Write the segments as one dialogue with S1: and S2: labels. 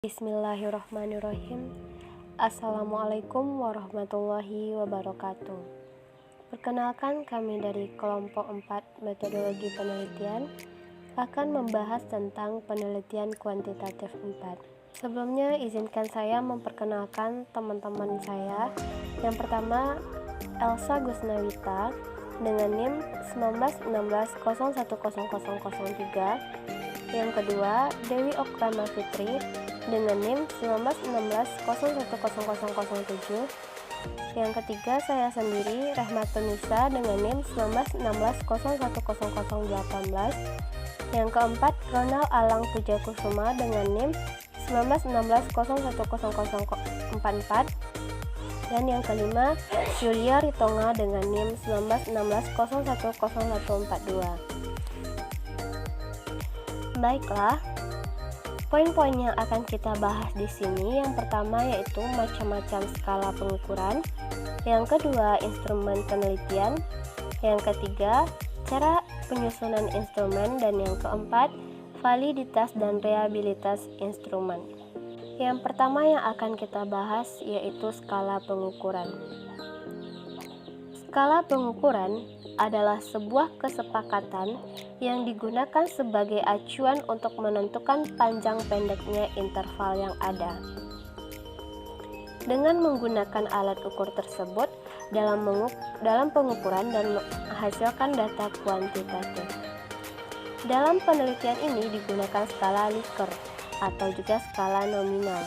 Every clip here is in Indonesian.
S1: Bismillahirrahmanirrahim. Assalamualaikum warahmatullahi wabarakatuh. Perkenalkan, kami dari kelompok 4 metodologi penelitian akan membahas tentang penelitian kuantitatif 4. Sebelumnya izinkan saya memperkenalkan teman-teman saya. Yang pertama, Elsa Gusnawita dengan NIM 1916010003. Yang kedua, Dewi Okrama Fitri dengan NIM 1916010007. Yang ketiga, saya sendiri Rahmatun Nisa dengan NIM 1916010018. Yang keempat, Ronald Alang Pujakusuma dengan NIM 1916010044. Dan yang kelima, Julia Ritonga dengan NIM 1916010142. Baiklah, poin-poin yang akan kita bahas di sini, yang pertama yaitu macam-macam skala pengukuran, yang kedua instrumen penelitian, yang ketiga cara penyusunan instrumen, dan yang keempat validitas dan reliabilitas instrumen. Yang pertama yang akan kita bahas yaitu skala pengukuran. Skala pengukuran adalah sebuah kesepakatan yang digunakan sebagai acuan untuk menentukan panjang pendeknya interval yang ada. Dengan menggunakan alat ukur tersebut dalam pengukuran dan menghasilkan data kuantitatif. Dalam penelitian ini digunakan skala Likert atau juga skala nominal.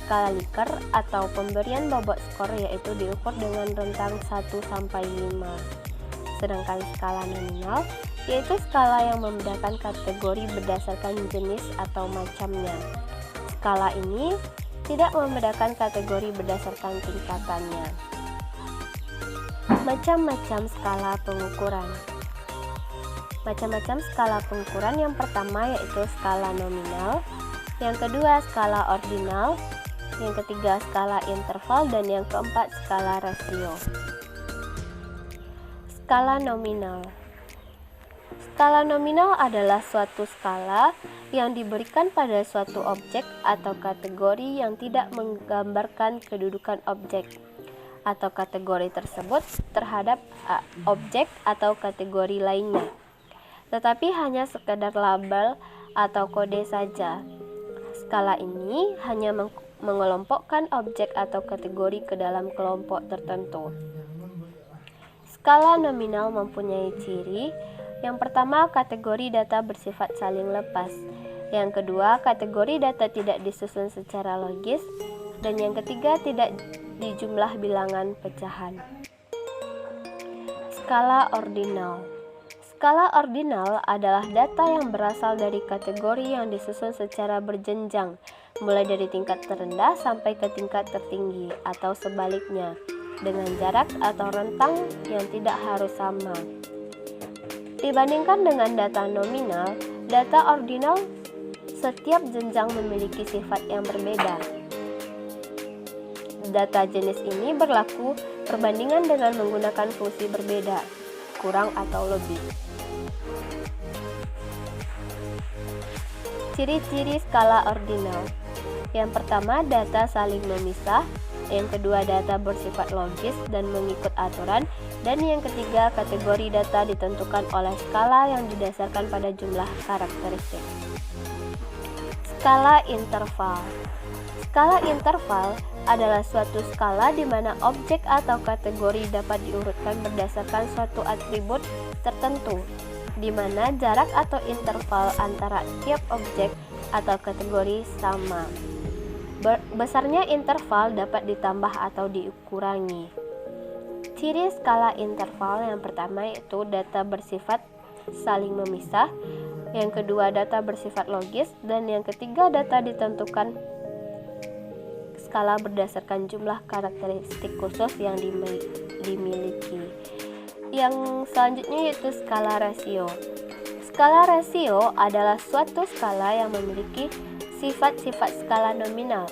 S1: Skala Likert atau pemberian bobot skor yaitu diukur dengan rentang 1-5. Sedangkan skala nominal yaitu skala yang membedakan kategori berdasarkan jenis atau macamnya. Skala ini tidak membedakan kategori berdasarkan tingkatannya. Macam-macam skala pengukuran. Macam-macam skala pengukuran, yang pertama yaitu skala nominal, yang kedua skala ordinal, yang ketiga skala interval, dan yang keempat skala rasio. Skala nominal. Skala nominal adalah suatu skala yang diberikan pada suatu objek atau kategori yang tidak menggambarkan kedudukan objek atau kategori tersebut terhadap objek atau kategori lainnya, tetapi hanya sekedar label atau kode saja. Skala ini hanya mengelompokkan objek atau kategori ke dalam kelompok tertentu. Skala nominal mempunyai ciri. Yang pertama, kategori data bersifat saling lepas. Yang kedua, kategori data tidak disusun secara logis. Dan yang ketiga, tidak dijumlah bilangan pecahan. Skala ordinal. Skala ordinal adalah data yang berasal dari kategori yang disusun secara berjenjang, mulai dari tingkat terendah sampai ke tingkat tertinggi atau sebaliknya, dengan jarak atau rentang yang tidak harus sama. Dibandingkan dengan data nominal, data ordinal setiap jenjang memiliki sifat yang berbeda. Data jenis ini berlaku perbandingan dengan menggunakan fungsi berbeda, kurang atau lebih. Ciri-ciri skala ordinal. Yang pertama, data saling memisah. Yang kedua, data bersifat logis dan mengikut aturan. Dan yang ketiga, kategori data ditentukan oleh skala yang didasarkan pada jumlah karakteristik. Skala interval. Skala interval adalah suatu skala di mana objek atau kategori dapat diurutkan berdasarkan suatu atribut tertentu, di mana jarak atau interval antara tiap objek atau kategori sama. Besarnya interval dapat ditambah atau dikurangi. Ciri skala interval yang pertama yaitu data bersifat saling memisah, yang kedua data bersifat logis, dan yang ketiga data ditentukan skala berdasarkan jumlah karakteristik khusus yang dimiliki. Yang selanjutnya yaitu skala rasio. Skala rasio adalah suatu skala yang memiliki sifat-sifat skala nominal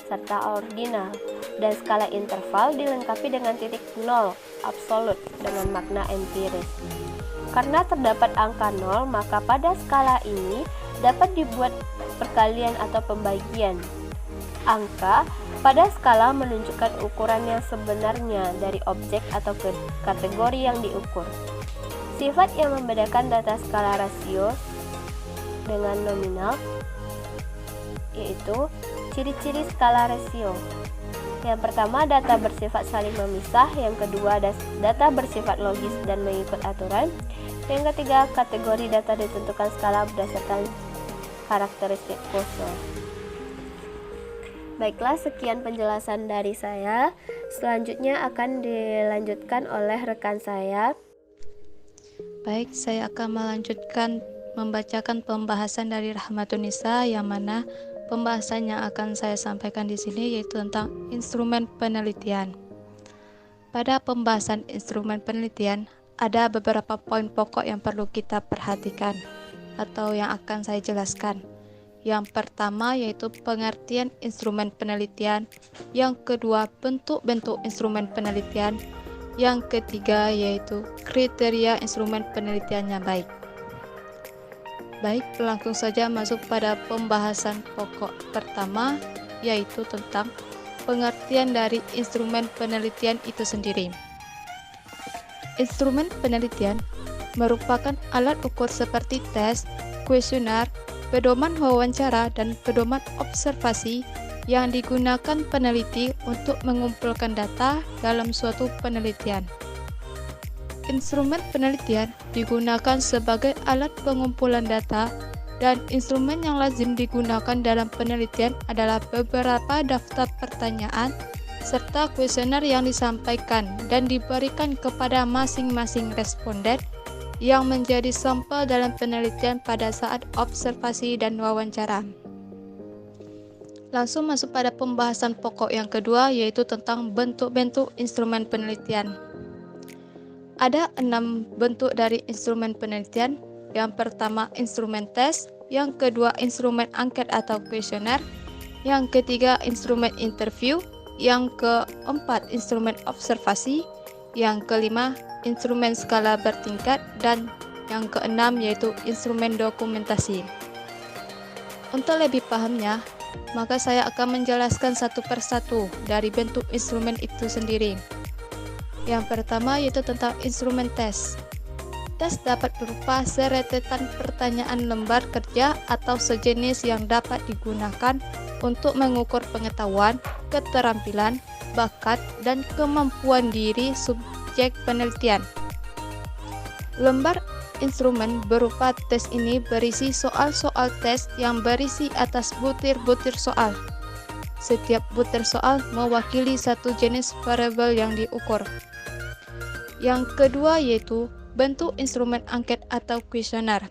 S1: serta ordinal, dan skala interval dilengkapi dengan titik nol absolut dengan makna empiris. Karena terdapat angka nol, maka pada skala ini dapat dibuat perkalian atau pembagian Angka pada skala menunjukkan ukuran yang sebenarnya dari objek atau kategori yang diukur. Sifat yang membedakan data skala rasio dengan nominal yaitu ciri-ciri skala rasio. Yang pertama, data bersifat saling memisah. Yang kedua, data bersifat logis dan mengikut aturan. Yang ketiga, kategori data ditentukan skala berdasarkan karakteristik khusus. Baiklah, sekian penjelasan dari saya. Selanjutnya akan dilanjutkan oleh rekan saya.
S2: Baik, saya akan melanjutkan membacakan pembahasan dari Rahmatunisa, yang mana pembahasan yang akan saya sampaikan di sini yaitu tentang instrumen penelitian. Pada pembahasan instrumen penelitian, ada beberapa poin pokok yang perlu kita perhatikan atau yang akan saya jelaskan. Yang pertama yaitu pengertian instrumen penelitian, yang kedua bentuk-bentuk instrumen penelitian, yang ketiga yaitu kriteria instrumen penelitian yang baik. Baik, langsung saja masuk pada pembahasan pokok pertama, yaitu tentang pengertian dari instrumen penelitian itu sendiri. Instrumen penelitian merupakan alat ukur seperti tes, kuesioner, pedoman wawancara, dan pedoman observasi yang digunakan peneliti untuk mengumpulkan data dalam suatu penelitian. Instrumen penelitian digunakan sebagai alat pengumpulan data, dan instrumen yang lazim digunakan dalam penelitian adalah beberapa daftar pertanyaan serta kuesioner yang disampaikan dan diberikan kepada masing-masing responden yang menjadi sampel dalam penelitian pada saat observasi dan wawancara. Langsung masuk pada pembahasan pokok yang kedua, yaitu tentang bentuk-bentuk instrumen penelitian. Ada 6 bentuk dari instrumen penelitian. Yang pertama, instrumen tes. Yang kedua, instrumen angket atau kuesioner. Yang ketiga, instrumen interview. Yang keempat, instrumen observasi. Yang kelima, instrumen skala bertingkat. Dan yang keenam yaitu instrumen dokumentasi. Untuk lebih pahamnya, maka saya akan menjelaskan satu persatu dari bentuk instrumen itu sendiri. Yang pertama yaitu tentang instrumen tes. Tes dapat berupa serentetan pertanyaan lembar kerja atau sejenis yang dapat digunakan untuk mengukur pengetahuan, keterampilan, bakat, dan kemampuan diri subjek penelitian. Lembar instrumen berupa tes ini berisi soal-soal tes yang berisi atas butir-butir soal. Setiap butir soal mewakili satu jenis variabel yang diukur. Yang kedua yaitu bentuk instrumen angket atau kuesioner.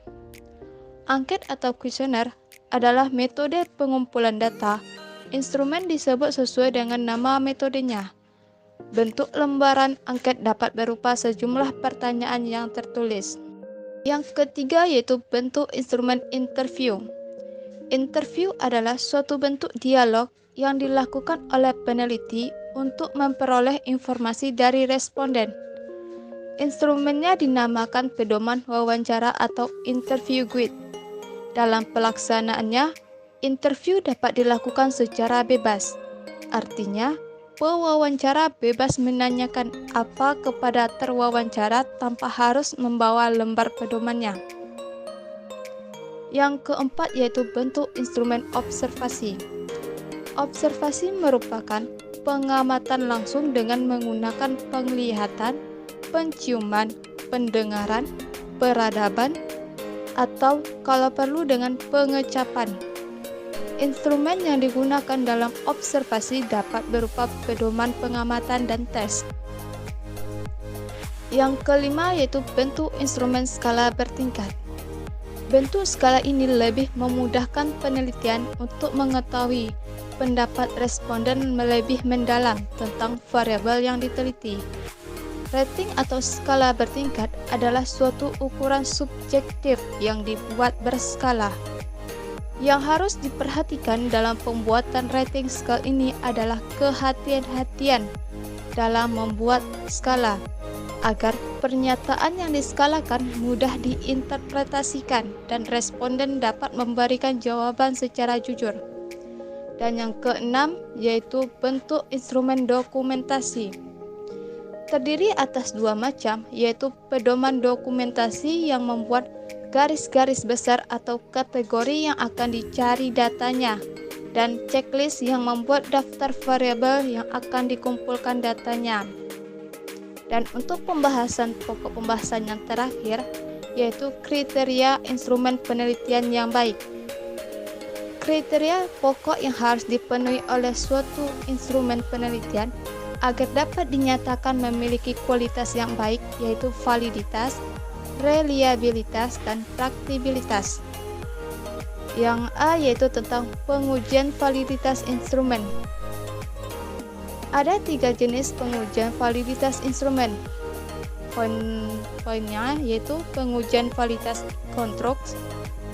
S2: Angket atau kuesioner adalah metode pengumpulan data. Instrumen disebut sesuai dengan nama metodenya. Bentuk lembaran angket dapat berupa sejumlah pertanyaan yang tertulis. Yang ketiga yaitu bentuk instrumen interview. Interview adalah suatu bentuk dialog yang dilakukan oleh peneliti untuk memperoleh informasi dari responden. Instrumennya dinamakan pedoman wawancara atau interview guide. Dalam pelaksanaannya, interview dapat dilakukan secara bebas. Artinya, pewawancara bebas menanyakan apa kepada terwawancara tanpa harus membawa lembar pedomannya. Yang keempat yaitu bentuk instrumen observasi. Observasi merupakan pengamatan langsung dengan menggunakan penglihatan, penciuman, pendengaran, peradaban, atau kalau perlu dengan pengecapan. Instrumen yang digunakan dalam observasi dapat berupa pedoman pengamatan dan tes. Yang kelima yaitu bentuk instrumen skala bertingkat. Bentuk skala ini lebih memudahkan penelitian untuk mengetahui pendapat responden lebih mendalam tentang variabel yang diteliti. Rating atau skala bertingkat adalah suatu ukuran subjektif yang dibuat berskala. Yang harus diperhatikan dalam pembuatan rating skala ini adalah kehati-hatian dalam membuat skala, agar pernyataan yang diskalakan mudah diinterpretasikan dan responden dapat memberikan jawaban secara jujur. Dan yang keenam yaitu bentuk instrumen dokumentasi. Terdiri atas dua macam, yaitu pedoman dokumentasi yang membuat garis-garis besar atau kategori yang akan dicari datanya, dan checklist yang membuat daftar variabel yang akan dikumpulkan datanya. Dan untuk pokok pembahasan yang terakhir, yaitu kriteria instrumen penelitian yang baik. Kriteria pokok yang harus dipenuhi oleh suatu instrumen penelitian agar dapat dinyatakan memiliki kualitas yang baik, yaitu validitas, reliabilitas, dan praktikabilitas. Yang A yaitu tentang pengujian validitas instrumen. Ada 3 jenis pengujian validitas instrumen. Poin-poinnya yaitu pengujian validitas konstruksi,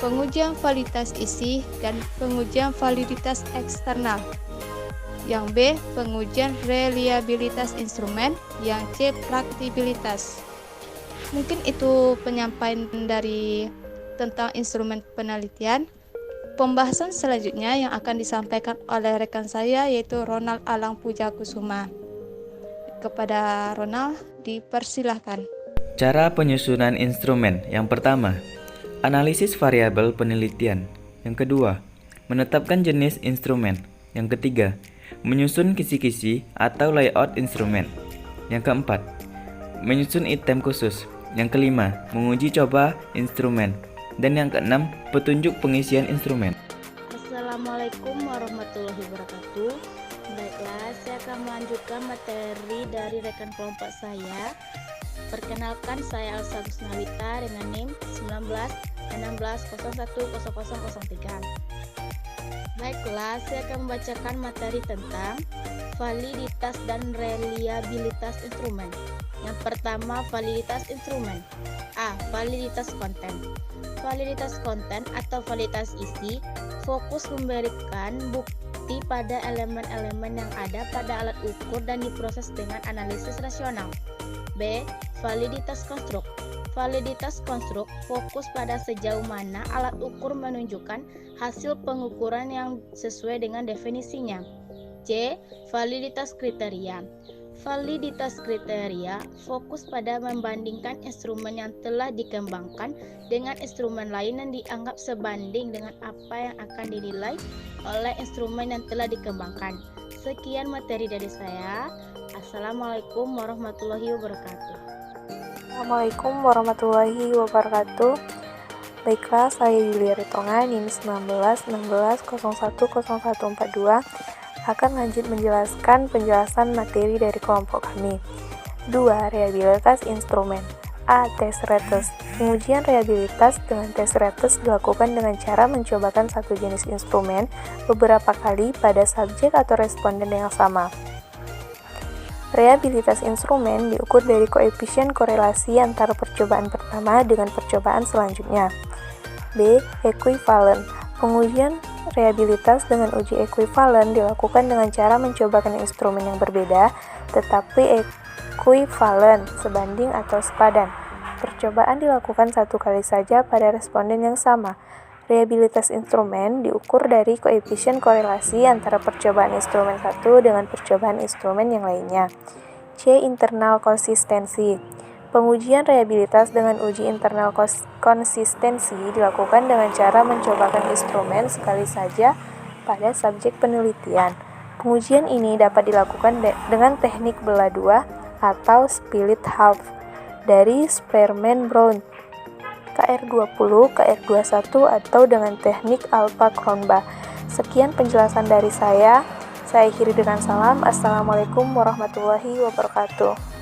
S2: pengujian validitas isi, dan pengujian validitas eksternal. Yang B, pengujian reliabilitas instrumen. Yang C, praktikabilitas. Mungkin itu penyampaian dari tentang instrumen penelitian. Pembahasan selanjutnya yang akan disampaikan oleh rekan saya yaitu Ronald Alang Pujakusuma. Kepada Ronald, dipersilahkan.
S3: Cara penyusunan instrumen. Yang pertama, analisis variabel penelitian. Yang kedua, menetapkan jenis instrumen. Yang ketiga, menyusun kisi-kisi atau layout instrumen. Yang keempat, menyusun item khusus. Yang kelima, menguji coba instrumen. Dan yang keenam, petunjuk pengisian instrumen.
S4: Assalamualaikum warahmatullahi wabarakatuh. Baiklah, saya akan melanjutkan materi dari rekan kelompok saya. Perkenalkan, saya Elsa Gusnawita dengan NIM 1916010003. Baiklah, saya akan membacakan materi tentang validitas dan reliabilitas instrumen. Yang pertama, validitas instrumen. A. Validitas konten. Validitas konten atau validitas isi fokus memberikan bukti pada elemen-elemen yang ada pada alat ukur dan diproses dengan analisis rasional. B. Validitas konstruk. Validitas konstruk fokus pada sejauh mana alat ukur menunjukkan hasil pengukuran yang sesuai dengan definisinya. C. Validitas kriteria. Validitas kriteria fokus pada membandingkan instrumen yang telah dikembangkan dengan instrumen lain yang dianggap sebanding dengan apa yang akan dinilai oleh instrumen yang telah dikembangkan. Sekian materi dari saya. Assalamualaikum warahmatullahi wabarakatuh.
S5: Assalamualaikum warahmatullahi wabarakatuh. Baiklah, saya Yulia Ritonga, NIM 1916010142 akan lanjut menjelaskan penjelasan materi dari kelompok kami. 2. Reliabilitas instrumen. A. Tes Retes. Pengujian reliabilitas dengan tes Retes dilakukan dengan cara mencobakan satu jenis instrumen beberapa kali pada subjek atau responden yang sama. Reliabilitas instrumen diukur dari koefisien korelasi antara percobaan pertama dengan percobaan selanjutnya. B. Equivalen. Pengujian reliabilitas dengan uji ekuivalen dilakukan dengan cara mencobakan instrumen yang berbeda tetapi ekuivalen, sebanding atau sepadan. Percobaan dilakukan satu kali saja pada responden yang sama. Reliabilitas instrumen diukur dari koefisien korelasi antara percobaan instrumen satu dengan percobaan instrumen yang lainnya. C. Internal konsistensi. Pengujian reliabilitas dengan uji internal konsistensi dilakukan dengan cara mencobakan instrumen sekali saja pada subjek penelitian. Pengujian ini dapat dilakukan dengan teknik belah dua atau split half dari Spearman-Brown, KR20, KR21 atau dengan teknik Alpha-Kronbach. Sekian penjelasan dari saya akhiri dengan salam. Assalamualaikum warahmatullahi wabarakatuh.